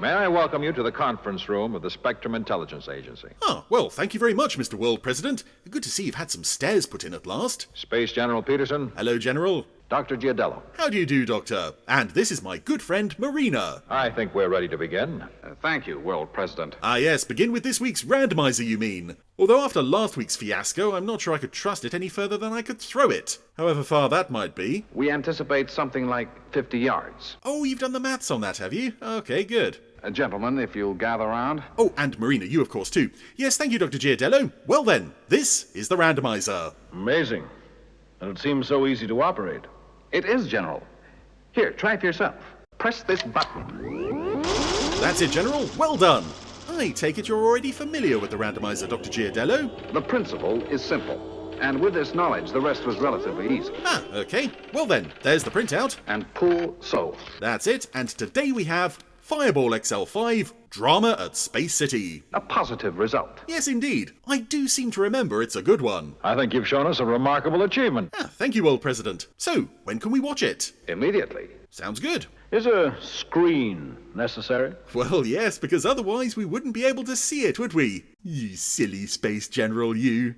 May I welcome you to the conference room of the Spectrum Intelligence Agency. Oh, well, thank you very much, Mr. World President. Good to see you've had some stairs put in at last. Space General Peterson. Hello, General. Dr. Giardello. How do you do, Doctor? And this is my good friend, Marina. I think we're ready to begin. Thank you, World President. Ah, yes, begin with this week's Randomiser, you mean. Although after last week's fiasco, I'm not sure I could trust it any further than I could throw it, however far that might be. We anticipate something like 50 yards. Oh, you've done the maths on that, have you? Okay, good. Gentlemen, if you'll gather round. Oh, and Marina, you of course too. Yes, thank you, Dr. Giardello. Well then, this is the Randomiser. Amazing. And it seems so easy to operate. It is, General. Here, try it for yourself. Press this button. That's it, General. Well done. I take it you're already familiar with the Randomiser, Dr. Giardello. The principle is simple. And with this knowledge, the rest was relatively easy. Ah, okay. Well then, there's the printout. And pull so. That's it. And today we have Fireball XL5, Drama at Space City. A positive result. Yes, indeed. I do seem to remember it's a good one. I think you've shown us a remarkable achievement. Ah, thank you, World President. So, when can we watch it? Immediately. Sounds good. Is a screen necessary? Well, yes, because otherwise we wouldn't be able to see it, would we? You silly Space General, you.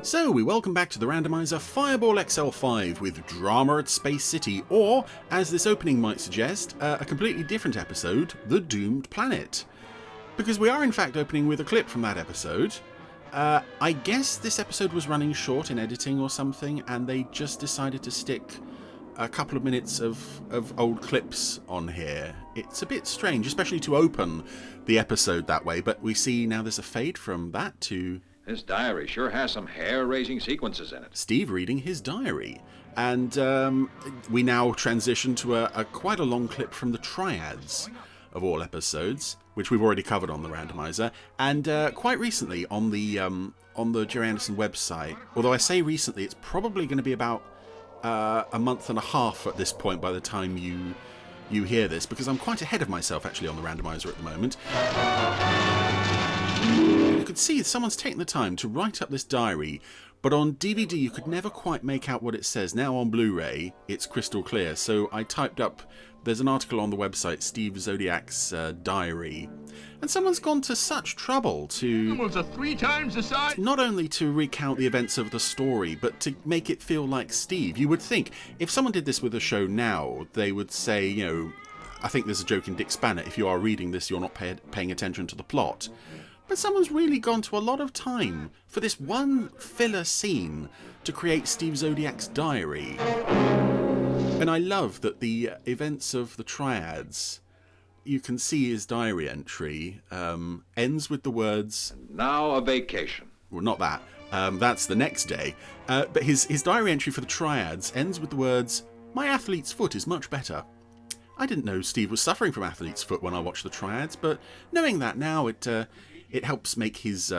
So, we welcome back to the Randomiser Fireball XL5 with Drama at Space City, or, as this opening might suggest, a completely different episode, The Doomed Planet. Because we are in fact opening with a clip from that episode. I guess this episode was running short in editing or something, and they just decided to stick a couple of minutes of old clips on here. It's a bit strange, especially to open the episode that way, but we see now there's a fade from that to This diary sure has some hair-raising sequences in it. Steve reading his diary. And we now transition to a quite a long clip from the Triads of all episodes, which we've already covered on the Randomiser, and quite recently on the Jerry Anderson website. Although I say recently, it's probably going to be about a month and a half at this point by the time you hear this, because I'm quite ahead of myself actually on the Randomiser at the moment. You could see someone's taken the time to write up this diary, but on DVD you could never quite make out what it says. Now on Blu-ray it's crystal clear, so I typed up, there's an article on the website, Steve Zodiac's diary, and someone's gone to such trouble to Animals are 3 times the size. not only to recount the events of the story, but to make it feel like Steve. You would think if someone did this with a show now, they would say, you know, I think there's a joke in Dick Spanner, if you are reading this you're not paying attention to the plot. But someone's really gone to a lot of time for this one filler scene to create Steve Zodiac's diary. And I love that the events of the Triads, you can see his diary entry, ends with the words, Now a vacation. well, not that, that's the next day, but his diary entry for the Triads ends with the words, my athlete's foot is much better. I didn't know Steve was suffering from athlete's foot when I watched the Triads, but knowing that now, it helps make his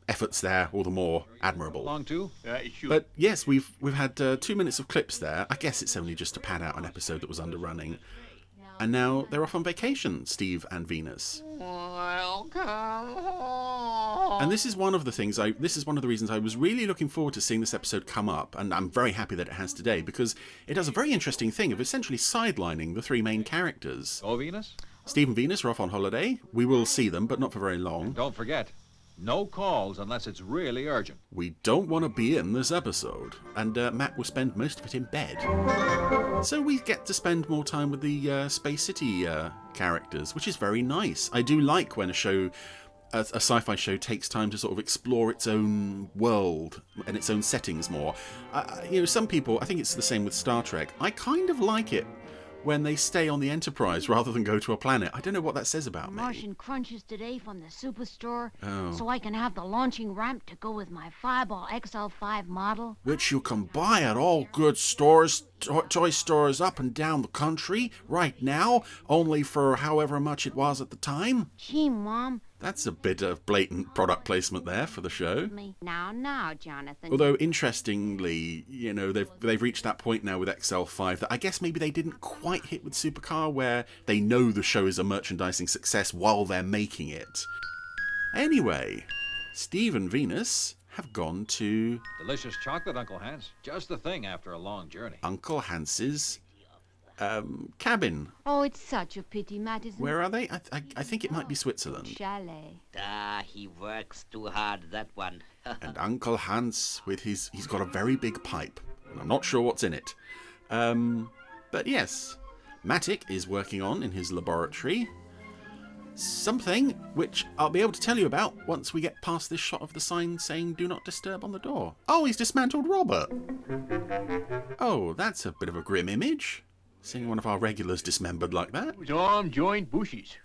efforts there all the more admirable. Long to? But yes, we've had 2 minutes of clips there. I guess it's only just to pad out an episode that was underrunning. And now they're off on vacation, Steve and Venus. And this is one of the things this is one of the reasons I was really looking forward to seeing this episode come up, and I'm very happy that it has today, because it does a very interesting thing of essentially sidelining the 3 main characters. Oh, Venus? Steve and Venus are off on holiday. We will see them, but not for very long. Don't forget, no calls unless it's really urgent. We don't want to be in this episode, and Matt will spend most of it in bed. So we get to spend more time with the Space City characters, which is very nice. I do like when a sci-fi show takes time to sort of explore its own world and its own settings more. You know, some people, I think it's the same with Star Trek, I kind of like it when they stay on the Enterprise rather than go to a planet. I don't know what that says about me. Martian crunches today from the superstore, Oh. so I can have the launching ramp to go with my Fireball XL5 model. Which you can buy at all good stores, toy stores up and down the country right now, only for however much it was at the time. Gee, Mom. That's a bit of blatant product placement there for the show. Me. Now, Jonathan. Although, interestingly, you know, they've reached that point now with XL5 that I guess maybe they didn't quite hit with Supercar, where they know the show is a merchandising success while they're making it. Anyway, Steve and Venus have gone to Delicious chocolate, Uncle Hans. Just the thing after a long journey. Uncle Hans's cabin. Oh, it's such a pity, Matt isn't Where are they? I think it might be Switzerland. chalet. Ah, he works too hard, that one. And Uncle Hans with he's got a very big pipe. And I'm not sure what's in it. But yes, Matic is working on in his laboratory something which I'll be able to tell you about once we get past this shot of the sign saying "Do not disturb" on the door. Oh, he's dismantled Robert. Oh, that's a bit of a grim image. Seeing one of our regulars dismembered like that. His arm joined bushes.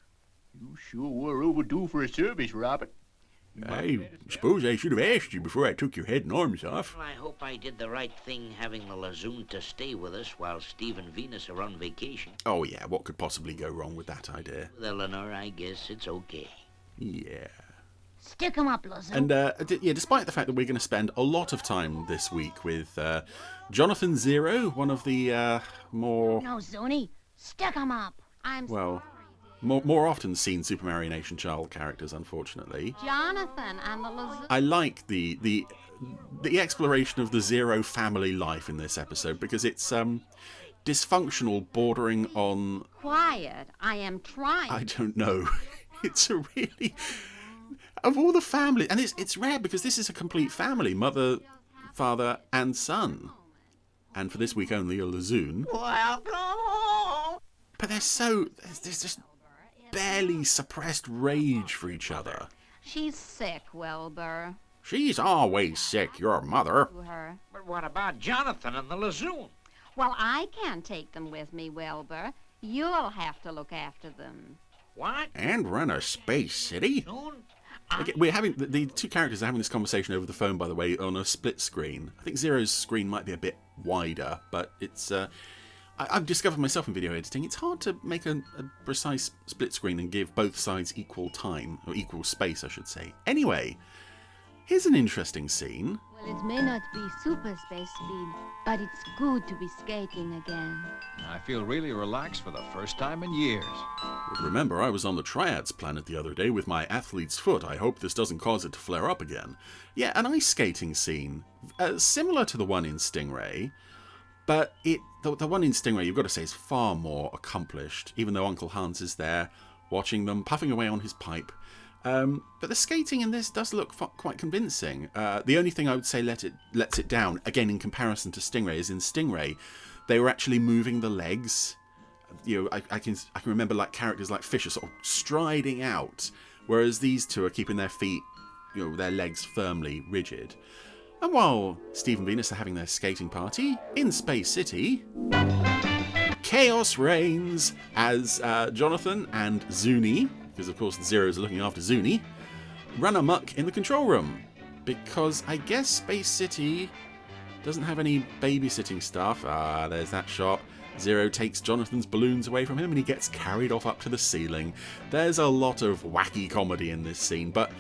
You sure were overdue for a service, Robert. I suppose I should have asked you before I took your head and arms off. Well, I hope I did the right thing having the Lazoon to stay with us while Steve and Venus are on vacation. Oh yeah, what could possibly go wrong with that idea? With Eleanor, I guess it's okay. Yeah. Stick 'em up, Lazo. And yeah, despite the fact that we're going to spend a lot of time this week with Jonathan Zero, one of the more No, Zuni. Stick 'em up. I'm well, more often seen Super Mario Nation child characters, unfortunately. Jonathan and the Lazo. I like the exploration of the Zero family life in this episode because it's dysfunctional, bordering on Quiet. I am trying. I don't know. It's a really of all the family, and it's rare because this is a complete family: mother, father, and son. And for this week only, a Lazoon. Welcome home! But there's just barely suppressed rage for each other. She's sick, Wilbur. She's always sick, your mother. To her. But what about Jonathan and the Lazoon? Well, I can't take them with me, Wilbur. You'll have to look after them. What? And run a space city? Soon? Okay, we're having the two characters are having this conversation over the phone, by the way, on a split screen. I think Zero's screen might be a bit wider, but it's I've discovered myself in video editing, it's hard to make a precise split screen and give both sides equal time, or equal space, I should say. Anyway, here's an interesting scene. Well, it may not be super space speed, but it's good to be skating again. I feel really relaxed for the first time in years. But remember, I was on the Triads planet the other day with my athlete's foot. I hope this doesn't cause it to flare up again. Yeah, an ice skating scene, similar to the one in Stingray, but the one in Stingray, you've got to say, is far more accomplished, even though Uncle Hans is there, watching them, puffing away on his pipe. But the skating in this does look quite convincing. The only thing I would say lets it down, again in comparison to Stingray, is in Stingray, they were actually moving the legs. You know, I can remember like characters like Fisher sort of striding out, whereas these two are keeping their feet, you know, their legs firmly rigid. And while Steve and Venus are having their skating party in Space City, chaos reigns as Jonathan and Zuni, because of course the Zeros are looking after Zuni, run amok in the control room. Because I guess Space City doesn't have any babysitting staff. Ah, there's that shot. Zero takes Jonathan's balloons away from him and he gets carried off up to the ceiling. There's a lot of wacky comedy in this scene, but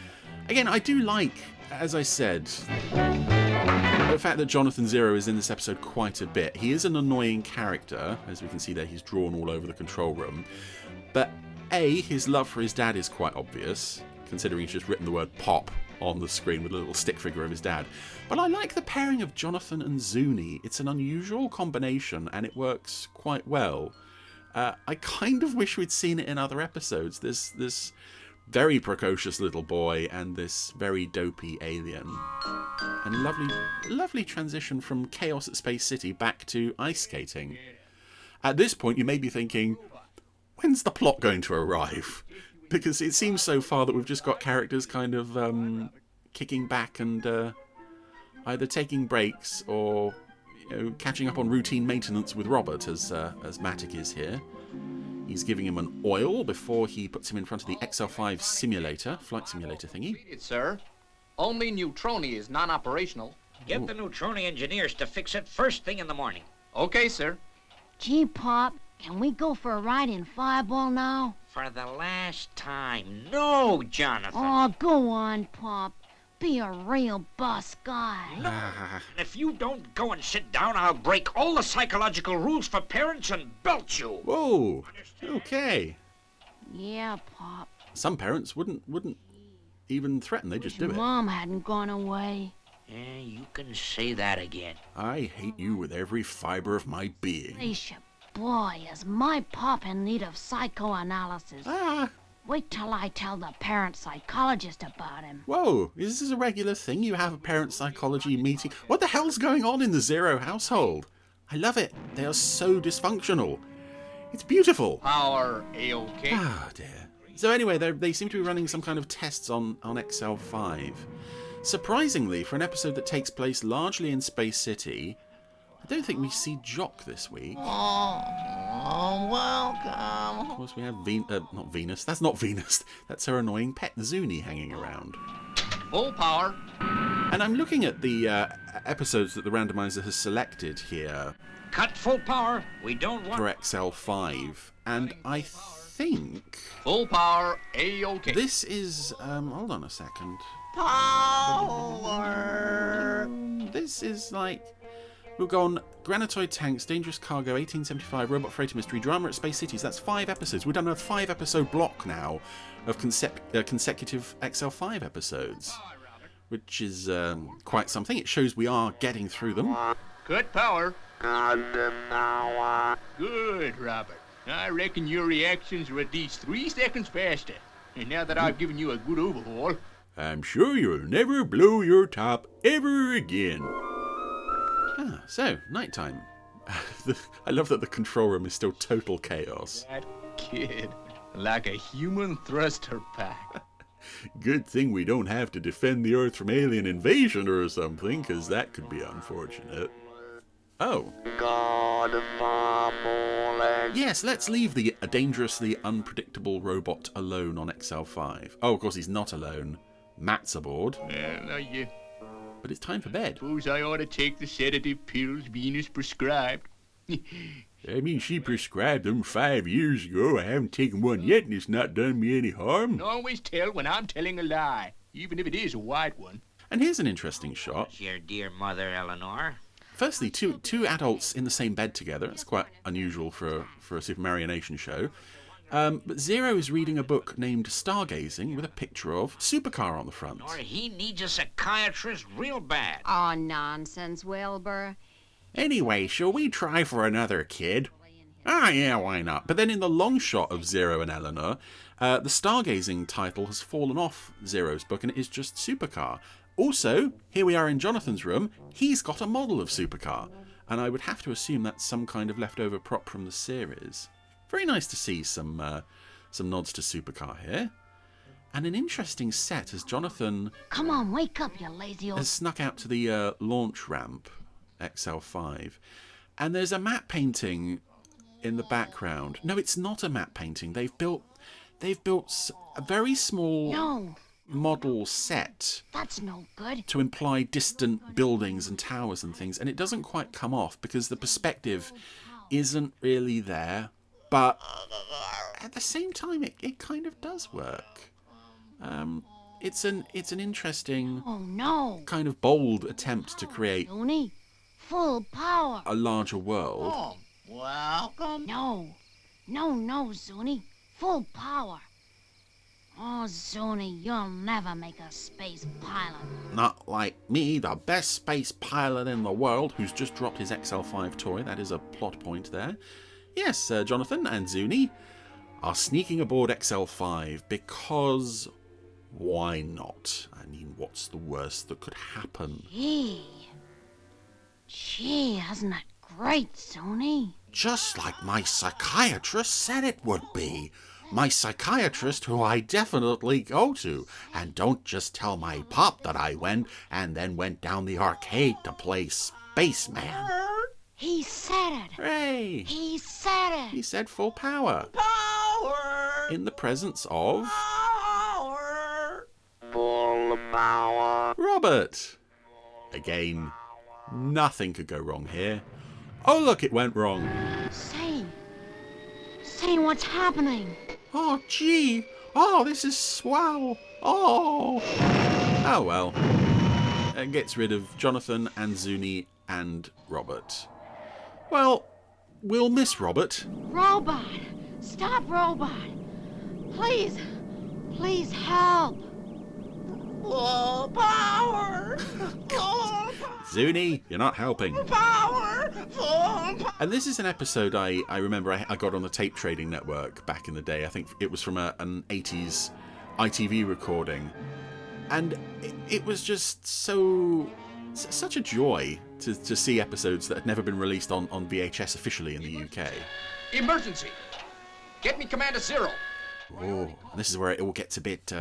again, I do like, as I said, the fact that Jonathan Zero is in this episode quite a bit. He is an annoying character, as we can see there, he's drawn all over the control room. But A, his love for his dad is quite obvious, considering he's just written the word pop on the screen with a little stick figure of his dad. But I like the pairing of Jonathan and Zuni. It's an unusual combination and it works quite well. I kind of wish we'd seen it in other episodes. This very precocious little boy and this very dopey alien. And lovely transition from chaos at Space City back to ice skating. At this point you may be thinking, when's the plot going to arrive? Because it seems so far that we've just got characters kind of kicking back and either taking breaks or, you know, catching up on routine maintenance with Robert, as Matic is here. He's giving him an oil before he puts him in front of the XL5 simulator, flight simulator thingy. Read it, sir. Only Neutroni is non-operational. Get the Neutroni engineers to fix it first thing in the morning. Okay, sir. Gee, Pop, can we go for a ride in Fireball now? For the last time. No, Jonathan. Oh, go on, Pop. Be a real boss guy. And if you don't go and sit down, I'll break all the psychological rules for parents and belt you. Whoa, okay. Yeah, Pop. Some parents wouldn't even threaten, they just do it. Mom hadn't gone away. You can say that again. I hate you with every fiber of my being. Alicia, boy, is my pop in need of psychoanalysis. Ah, Wait till I tell the parent psychologist about him. whoa, is this a regular thing? You have a parent psychology meeting? What the hell's going on in the Zero household? I love it. They are so dysfunctional. It's beautiful. Power A-OK. Ah, dear. So anyway, they seem to be running some kind of tests on XL5. Surprisingly, for an episode that takes place largely in Space City, I don't think we see Jock this week. Oh, welcome. Of course, we have not Venus. That's not Venus. That's her annoying pet Zuni hanging around. Full power. And I'm looking at the episodes that the randomizer has selected here Cut full power. We don't want... for XL5, and I think Full power A-OK. this is hold on a second. Power. This is like we've gone Granitoid Tanks, Dangerous Cargo, 1875, Robot Freighter Mystery, Drama at Space Cities. That's 5 episodes. We've done a 5-episode block now of consecutive XL5 episodes, which is quite something. It shows we are getting through them. Cut power. Good, Robert. I reckon your reactions were at least 3 seconds faster. And now that I've given you a good overhaul... I'm sure you'll never blow your top ever again. Ah, so, nighttime. I love that the control room is still total chaos. That kid. Like a human thruster pack. Good thing we don't have to defend the Earth from alien invasion or something, because that could be unfortunate. Oh. Yes, let's leave the dangerously unpredictable robot alone on XL5. Oh, of course he's not alone. Matt's aboard. Well, But it's time for bed. suppose I ought to take the sedative pills Venus prescribed. I mean, she prescribed them 5 years ago. I haven't taken one yet, and it's not done me any harm. Always tell when I'm telling a lie, even if it is a white one. And here's an interesting shot. Your dear mother, Eleanor. Firstly, two adults in the same bed together. It's quite unusual for a Super Marionation show. But Zero is reading a book named Stargazing with a picture of Supercar on the front. Or he needs a psychiatrist real bad. Oh, nonsense, Wilbur. Anyway, shall we try for another kid? Ah, yeah, why not? But then in the long shot of Zero and Eleanor, the Stargazing title has fallen off Zero's book and it is just Supercar. Also, here we are in Jonathan's room. He's got a model of Supercar. And I would have to assume that's some kind of leftover prop from the series. Very nice to see some nods to Supercar here. And an interesting set as Jonathan Come on, wake up, you lazy old... has snuck out to the launch ramp, XL5. And there's a matte painting in the background. No, it's not a matte painting. They've built a very small No, model set that's no good. to imply distant buildings and towers and things. And it doesn't quite come off because the perspective isn't really there. But at the same time, it kind of does work. It's an interesting, Oh, no. kind of bold attempt to create Zuni, full power. a larger world. Oh, welcome. No, Zuni, full power. Oh, Zuni, you'll never make a space pilot. Not like me, the best space pilot in the world, who's just dropped his XL5 toy. That is a plot point there. Yes, Jonathan and Zuni are sneaking aboard XL5 because why not? I mean, what's the worst that could happen? Gee, isn't it great, Zuni? Just like my psychiatrist said it would be. My psychiatrist who I definitely go to. And don't just tell my pop that I went and then went down the arcade to play Spaceman. He said it. Hooray! He said it. He said full power. Power. In the presence of Power. Full power. Robert. Again, nothing could go wrong here. Oh, look, it went wrong. Say what's happening. Oh, gee. Oh, this is swell. Oh. Oh, well. It gets rid of Jonathan and Zuni and Robert. Well, we'll miss Robert. Robot! Stop, Robot! Please help! Full power. Zuni, you're not helping. Power! Full power! And this is an episode I remember I got on the tape trading network back in the day. I think it was from an 80s ITV recording. And it was just such a joy to see episodes that had never been released on VHS officially in the UK. Emergency! Get me Commander Zero! Oh, and this is where it all gets a bit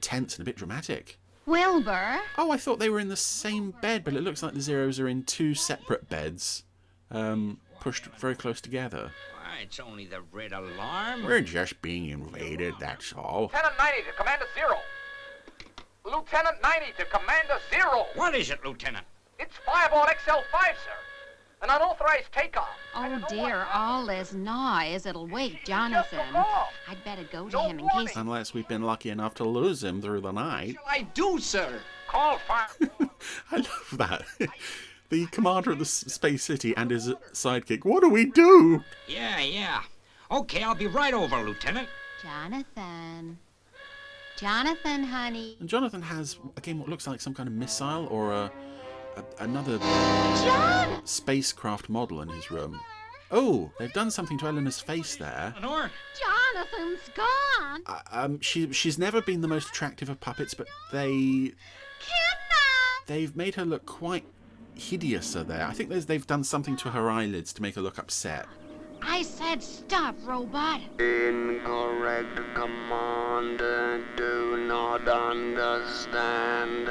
tense and a bit dramatic. Wilbur? Oh, I thought they were in the same bed, but it looks like the Zeros are in two separate beds, pushed very close together. Why, it's only the red alarm. We're just being invaded, that's all. Lieutenant 90 to Commander Zero! Lieutenant 90 to Commander Zero! What is it, Lieutenant? It's Fireball XL5, sir! An unauthorized takeoff! Oh dear, all this noise. It'll wake Jonathan. I'd better go to him in case... Unless we've been lucky enough to lose him through the night. What shall I do, sir? Call fire... I love that. The commander of the Space City and his sidekick. What do we do? Yeah. Okay, I'll be right over, Lieutenant. Jonathan. Jonathan, honey. And Jonathan has, again, what looks like some kind of missile or another spacecraft model in his room. Oh, they've done something to Eleanor's face there. Eleanor? Jonathan's gone. She's never been the most attractive of puppets, but they've made her look quite hideouser there. I think they've done something to her eyelids to make her look upset. I said stop, robot. Incorrect, Commander. Do not understand.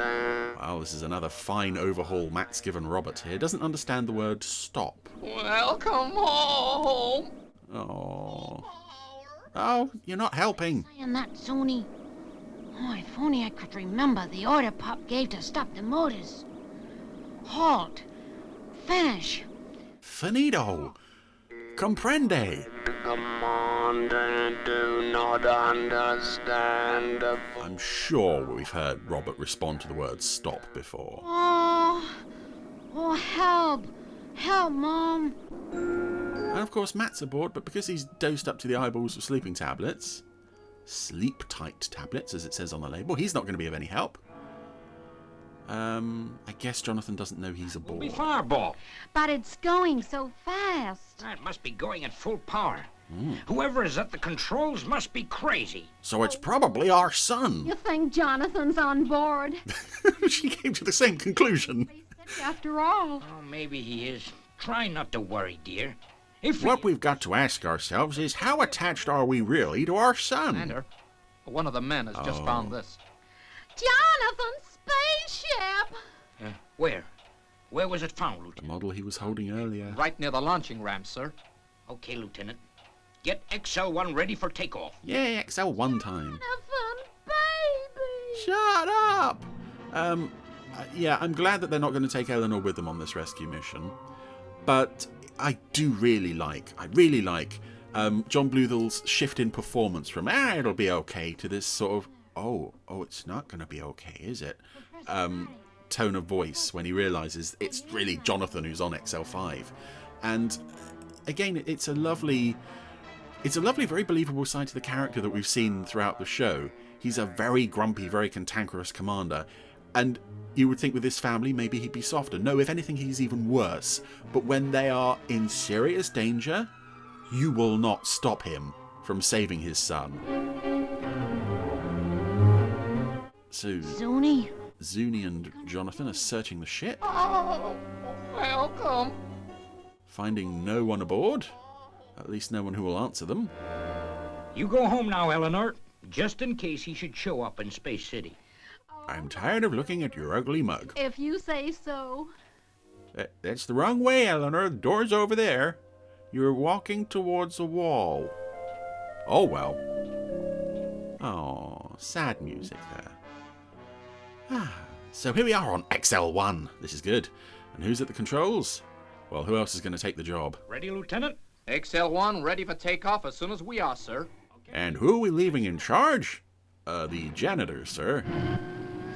Well, this is another fine overhaul Matt's given Robert here. Doesn't understand the word stop. Welcome home! Oh, you're not helping. Saying that, Zuni. Oh, if only I could remember the order Pop gave to stop the motors. Halt. Finish. Finito. Comprende. Commander, do not understand. I'm sure we've heard Robert respond to the word stop before. Oh, help. Help, Mom. And of course Matt's aboard, but because he's dosed up to the eyeballs with sleeping tablets, sleep-tight tablets as it says on the label, he's not going to be of any help. I guess Jonathan doesn't know he's aboard. Be Fireball. But it's going so fast. It must be going at full power. Whoever is at the controls must be crazy. So it's probably our son. You think Jonathan's on board? She came to the same conclusion. After all. Oh, maybe he is. Try not to worry, dear. What we've got to ask ourselves is how attached are we really to our son? Commander, one of the men has just found this. Jonathan's spaceship! Where? Where was it found, The Lieutenant? model he was holding earlier. Right near the launching ramp, sir. Okay, Lieutenant. Get XL1 ready for takeoff. Yeah, XL1 time. Jonathan, baby! Shut up! Yeah, I'm glad that they're not going to take Eleanor with them on this rescue mission. But I really like John Bluthel's shift in performance from, it'll be okay, to this sort of, oh, it's not going to be okay, is it? Tone of voice when he realises it's really Jonathan who's on XL5. And again, it's a lovely, very believable side to the character that we've seen throughout the show. He's a very grumpy, very cantankerous commander. And you would think with this family, maybe he'd be softer. No, if anything, he's even worse. But when they are in serious danger, you will not stop him from saving his son. So, Zuni and Jonathan are searching the ship. Oh, welcome. Finding no one aboard. At least no one who will answer them. You go home now, Eleanor, just in case he should show up in Space City. I'm tired of looking at your ugly mug. If you say so. That's the wrong way, Eleanor. The door's over there. You're walking towards a wall. Oh, well. Oh, sad music there. So here we are on XL1. This is good. And who's at the controls? Well, who else is going to take the job? Ready, Lieutenant? XL1 ready for takeoff as soon as we are, sir. And who are we leaving in charge? The janitor, sir.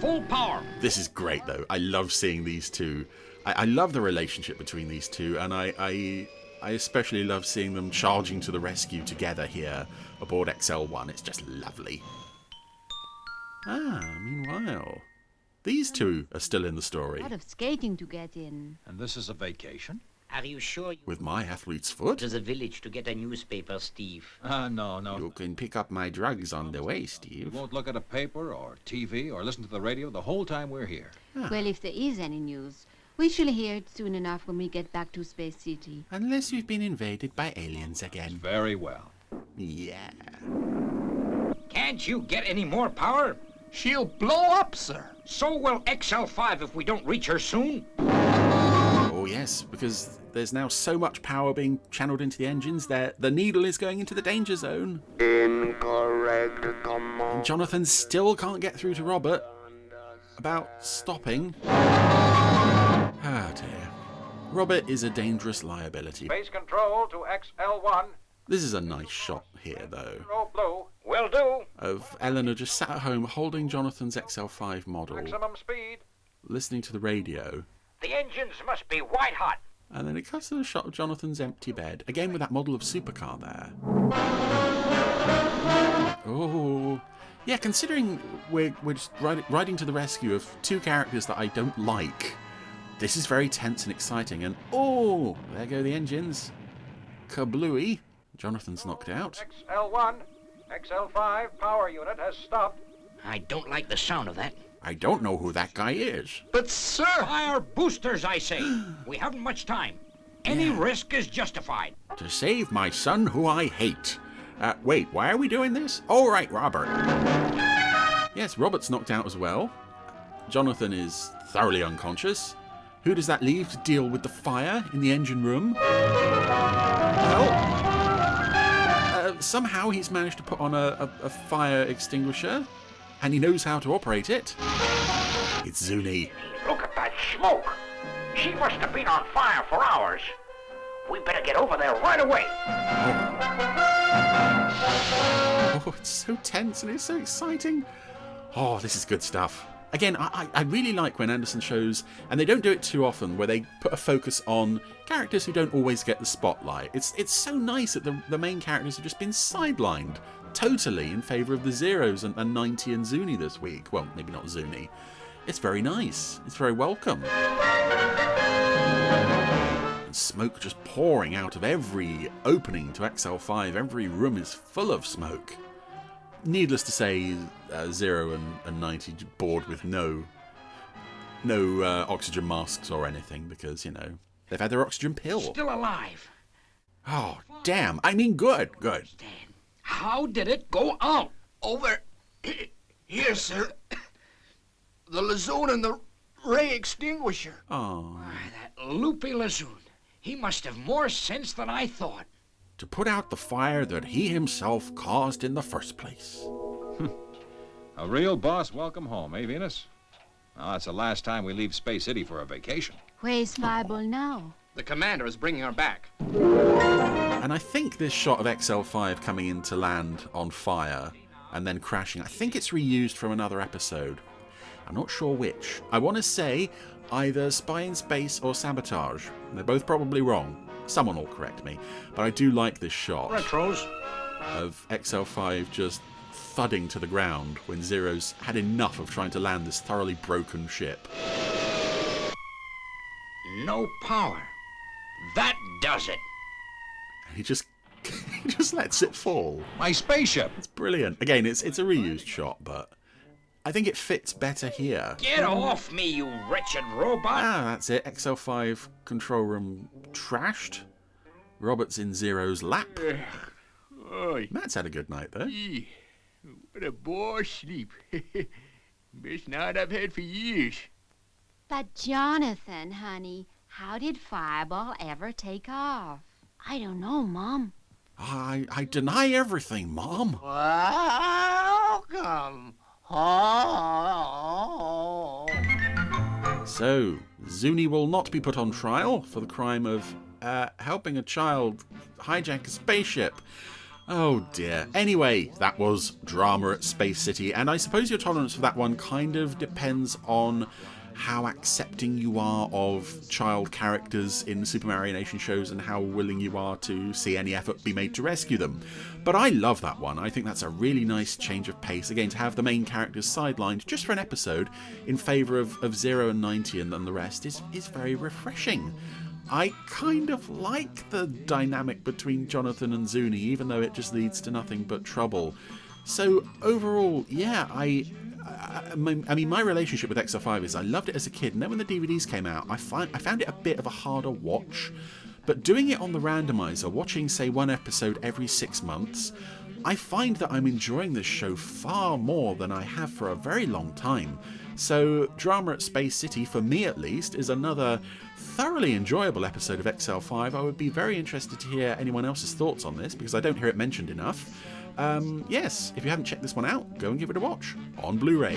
Full power. This is great, though. I love seeing these two. I love the relationship between these two, and I especially love seeing them charging to the rescue together here aboard XL1. It's just lovely. Meanwhile, These two are still in the story. A lot of skating to get in. And this is a vacation? Are you sure you With my athlete's foot? to the village to get a newspaper, Steve? No. You can pick up my drugs on the way, You Steve. won't look at a paper or TV or listen to the radio the whole time we're here. Well, if there is any news, we shall hear it soon enough when we get back to Space City. Unless we've been invaded by aliens again. Very well. Yeah. Can't you get any more power? She'll blow up, sir. So will XL5 if we don't reach her soon. Oh, yes, because there's now so much power being channeled into the engines that the needle is going into the danger zone. Incorrect command. And Jonathan still can't get through to Robert about stopping. Ah, dear. Robert is a dangerous liability. Base control to XL1. This is a nice shot here, though, Zero blue. Will do. of Eleanor just sat at home holding Jonathan's XL5 model, Maximum speed. listening to the radio, The engines must be white hot. and then it cuts to a shot of Jonathan's empty bed, again with that model of supercar there. Oh, yeah, considering we're just riding to the rescue of two characters that I don't like, this is very tense and exciting, and oh, there go the engines. Kablooey. Jonathan's knocked out. XL1. XL5 power unit has stopped. I don't like the sound of that. I don't know who that guy is. But, sir... Fire boosters, I say. We haven't much time. Any risk is justified. To save my son who I hate. Wait, why are we doing this? Oh, right, Robert. Yes, Robert's knocked out as well. Jonathan is thoroughly unconscious. Who does that leave to deal with the fire in the engine room? Well, somehow he's managed to put on a fire extinguisher, and he knows how to operate it. It's Zuni. Look at that smoke. She must have been on fire for hours. We better get over there right away. Oh, it's so tense and it's so exciting. Oh, this is good stuff. Again, I really like when Anderson shows, and they don't do it too often, where they put a focus on characters who don't always get the spotlight. It's so nice that the main characters have just been sidelined totally in favour of the Zeros and 90 and Zuni this week. Well, maybe not Zuni. It's very nice. It's very welcome. And smoke just pouring out of every opening to XL5. Every room is full of smoke. Needless to say, 0 and 90 bored with no oxygen masks or anything because, you know, they've had their oxygen pill. Still alive. Oh, damn. I mean, good. How did it go out? Over here, sir. The Lazoon and the ray extinguisher. Oh. That loopy Lazoon. He must have more sense than I thought. To put out the fire that he himself caused in the first place. A real boss welcome home, eh, Venus? Well, that's the last time we leave Space City for a vacation. Where's Fireball now? The commander is bringing her back. And I think this shot of XL5 coming in to land on fire and then crashing, I think it's reused from another episode. I'm not sure which. I want to say either Spy in Space or Sabotage. They're both probably wrong. Someone will correct me. But I do like this shot Retros. of XL5 just thudding to the ground when Zero's had enough of trying to land this thoroughly broken ship. No power. That does it. And he just lets it fall. My spaceship! It's brilliant. Again, it's a reused shot, but I think it fits better here. Get off me, you wretched robot. Ah, that's it. XL5 control room trashed. Robert's in Zero's lap. Oy. Matt's had a good night, though. What a bore sleep. Best night I've had for years. But Jonathan, honey, how did Fireball ever take off? I don't know, Mom. I deny everything, Mom. Welcome home. So, Zuni will not be put on trial for the crime of helping a child hijack a spaceship. Oh dear. Anyway, that was Drama at Space City, and I suppose your tolerance for that one kind of depends on how accepting you are of child characters in Super Mario Nation shows and how willing you are to see any effort be made to rescue them. But I love that one. I think that's a really nice change of pace. Again, to have the main characters sidelined just for an episode in favour of 0 and 90 and then the rest is very refreshing. I kind of like the dynamic between Jonathan and Zuni, even though it just leads to nothing but trouble. So overall, yeah, I mean, my relationship with XL5 is I loved it as a kid, and then when the DVDs came out, I found it a bit of a harder watch. But doing it on the randomizer, watching, say, one episode every 6 months, I find that I'm enjoying this show far more than I have for a very long time. So Drama at Space City, for me at least, is another thoroughly enjoyable episode of XL5. I would be very interested to hear anyone else's thoughts on this, because I don't hear it mentioned enough. Yes, if you haven't checked this one out, go and give it a watch on Blu-ray.